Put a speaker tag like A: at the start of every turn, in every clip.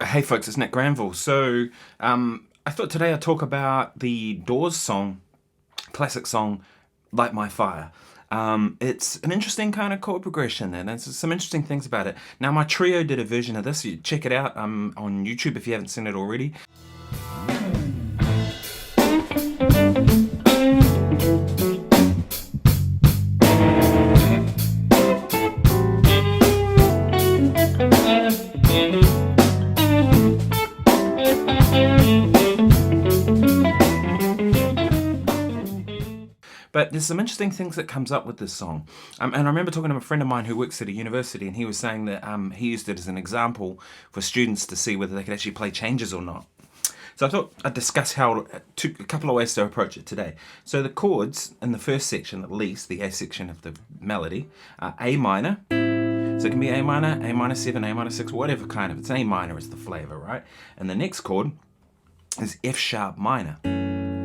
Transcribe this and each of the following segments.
A: Hey folks, it's Nick Granville. So I thought today I'd talk about the Doors song, classic song, Light My Fire. It's an interesting kind of chord progression and there's some interesting things about it. Now my trio did a version of this, you check it out on YouTube if you haven't seen it already. But there's some interesting things that comes up with this song. And I remember talking to a friend of mine who works at a university, and he was saying that he used it as an example for students to see whether they could actually play changes or not. So I thought I'd discuss a couple of ways to approach it today. So the chords in the first section, at least, the A section of the melody, are A minor. So it can be A minor 7, A minor 6, whatever kind of. It's A minor is the flavor, right? And the next chord is F sharp minor.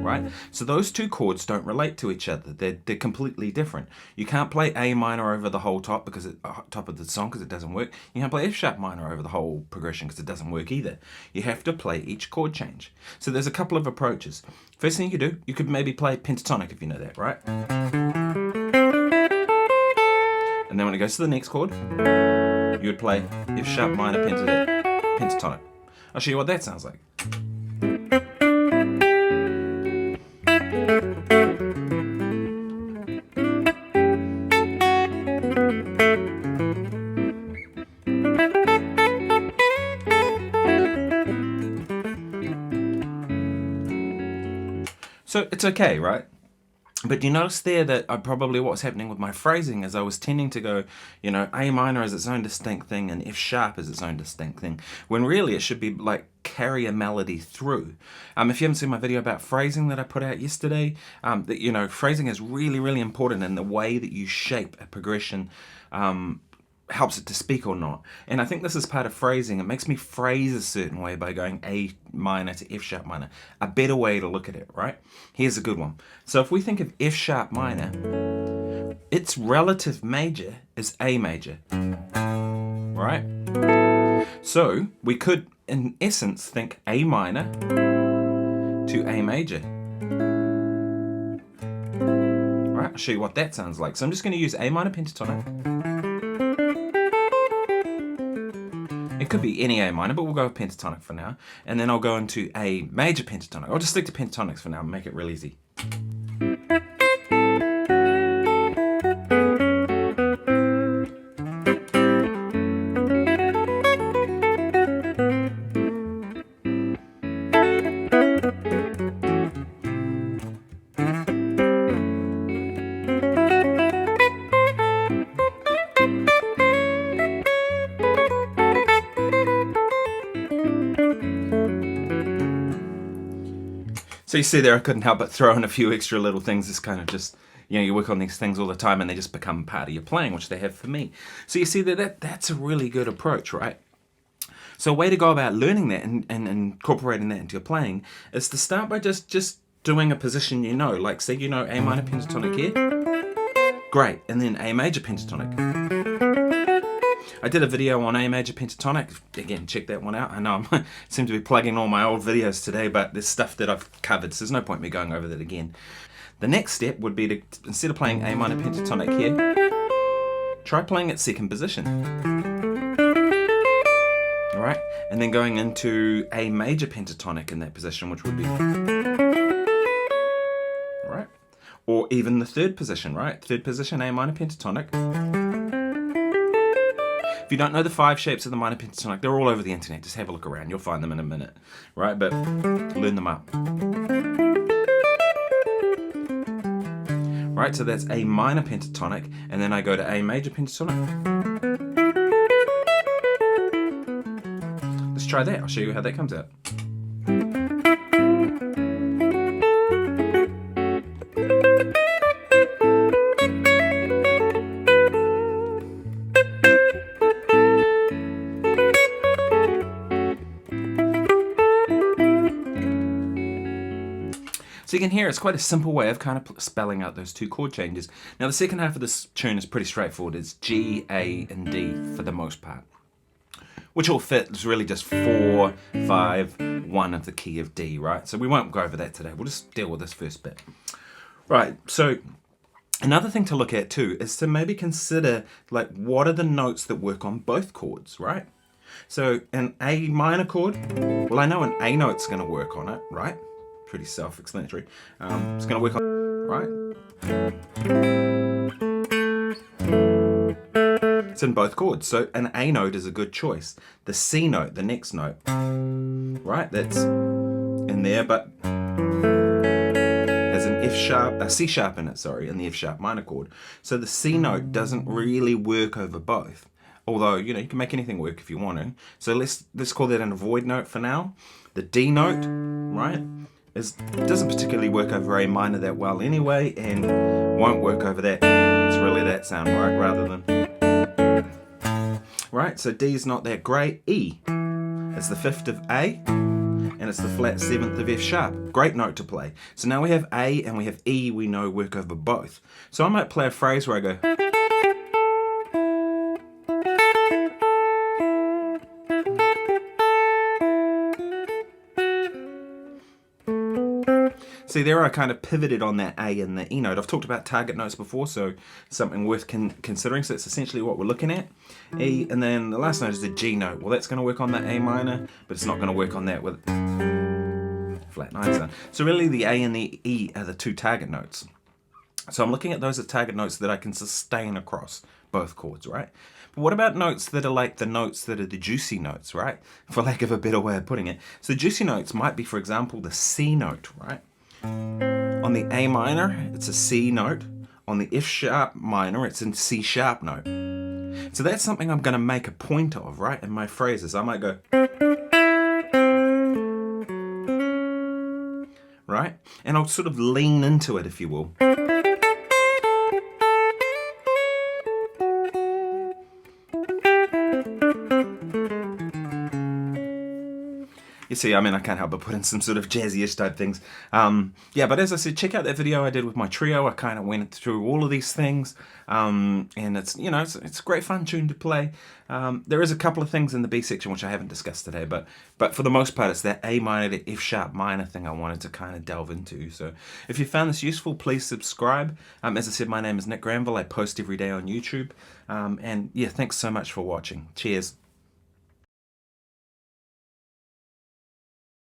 A: Right? So those two chords don't relate to each other. They're completely different. You can't play A minor over the whole top top of the song because it doesn't work. You can't play F sharp minor over the whole progression because it doesn't work either. You have to play each chord change. So there's a couple of approaches. First thing you could do, you could maybe play pentatonic if you know that, right? And then when it goes to the next chord, you would play F sharp minor pentatonic. I'll show you what that sounds like. So it's okay, right? But you notice there that probably what's happening with my phrasing is I was tending to go, A minor is its own distinct thing and F sharp is its own distinct thing, when really it should be like carry a melody through. If you haven't seen my video about phrasing that I put out yesterday, phrasing is really, really important in the way that you shape a progression, helps it to speak or not. And I think this is part of phrasing. It makes me phrase a certain way by going A minor to F sharp minor. A better way to look at it, right? Here's a good one. So if we think of F sharp minor, its relative major is A major, right? So we could, in essence, think A minor to A major. Right, I'll show you what that sounds like. So I'm just going to use A minor pentatonic. It could be any A minor, but we'll go with pentatonic for now. And then I'll go into A major pentatonic. I'll just stick to pentatonics for now and make it real easy. So you see there, I couldn't help but throw in a few extra little things. This kind of just, you work on these things all the time and they just become part of your playing, which they have for me. So you see that's a really good approach, right? So a way to go about learning that and incorporating that into your playing is to start by just doing a position like say A minor pentatonic here. Great. And then A major pentatonic. I did a video on A major pentatonic. Again, check that one out. I know I seem to be plugging all my old videos today, but there's stuff that I've covered, so there's no point me going over that again. The next step would be to, instead of playing A minor pentatonic here, try playing its second position. All right, and then going into A major pentatonic in that position, which would be, all right, or even the third position, right? Third position, A minor pentatonic. If you don't know the 5 shapes of the minor pentatonic, they're all over the internet. Just have a look around. You'll find them in a minute, right? But learn them up. Right, so that's A minor pentatonic, and then I go to A major pentatonic. Let's try that. I'll show you how that comes out. So you can hear it's quite a simple way of kind of spelling out those two chord changes. Now the second half of this tune is pretty straightforward. It's G, A, and D for the most part. which all fit is really just 4, 5, 1 of the key of D, right? So we won't go over that today. We'll just deal with this first bit. Right, so another thing to look at too is to maybe consider, like, what are the notes that work on both chords, right? So an A minor chord, well, I know an A note's going to work on it, right? Pretty self-explanatory. It's going to work on, right? It's in both chords, so an A note is a good choice. The C note, the next note, right? That's in there, but has an F sharp, a C sharp in it, sorry, and the F sharp minor chord. So the C note doesn't really work over both. Although, you know, you can make anything work if you want to. So let's call that an avoid note for now. The D note, right, doesn't particularly work over A minor that well anyway, and won't work over that. It's really that sound, right, rather than... Right, so D is not that great. E is the 5th of A, and it's the flat 7th of F sharp. Great note to play. So now we have A and we have E, we know work over both. So I might play a phrase where I go... See, there I kind of pivoted on that A and the E note. I've talked about target notes before, so something worth considering. So it's essentially what we're looking at. E, and then the last note is the G note. Well, that's going to work on the A minor, but it's not going to work on that with flat 9 sound. So really the A and the E are the two target notes. So I'm looking at those as target notes that I can sustain across both chords, right? But what about notes that are like the notes that are the juicy notes, right? For lack of a better way of putting it. So the juicy notes might be, for example, the C note, right? On the A minor, it's a C note. On the F sharp minor, it's in C sharp note. So that's something I'm going to make a point of, right? In my phrases, I might go, right? And I'll sort of lean into it, if you will. You see, I mean, I can't help but put in some sort of jazzy-ish type things. Yeah, but as I said, check out that video I did with my trio. I kind of went through all of these things, and it's, you know, it's a great fun tune to play. There is a couple of things in the B section which I haven't discussed today, but for the most part, it's that A minor to F sharp minor thing I wanted to kind of delve into. So if you found this useful, please subscribe. As I said, my name is Nick Granville. I post every day on YouTube, and yeah, thanks so much for watching. Cheers.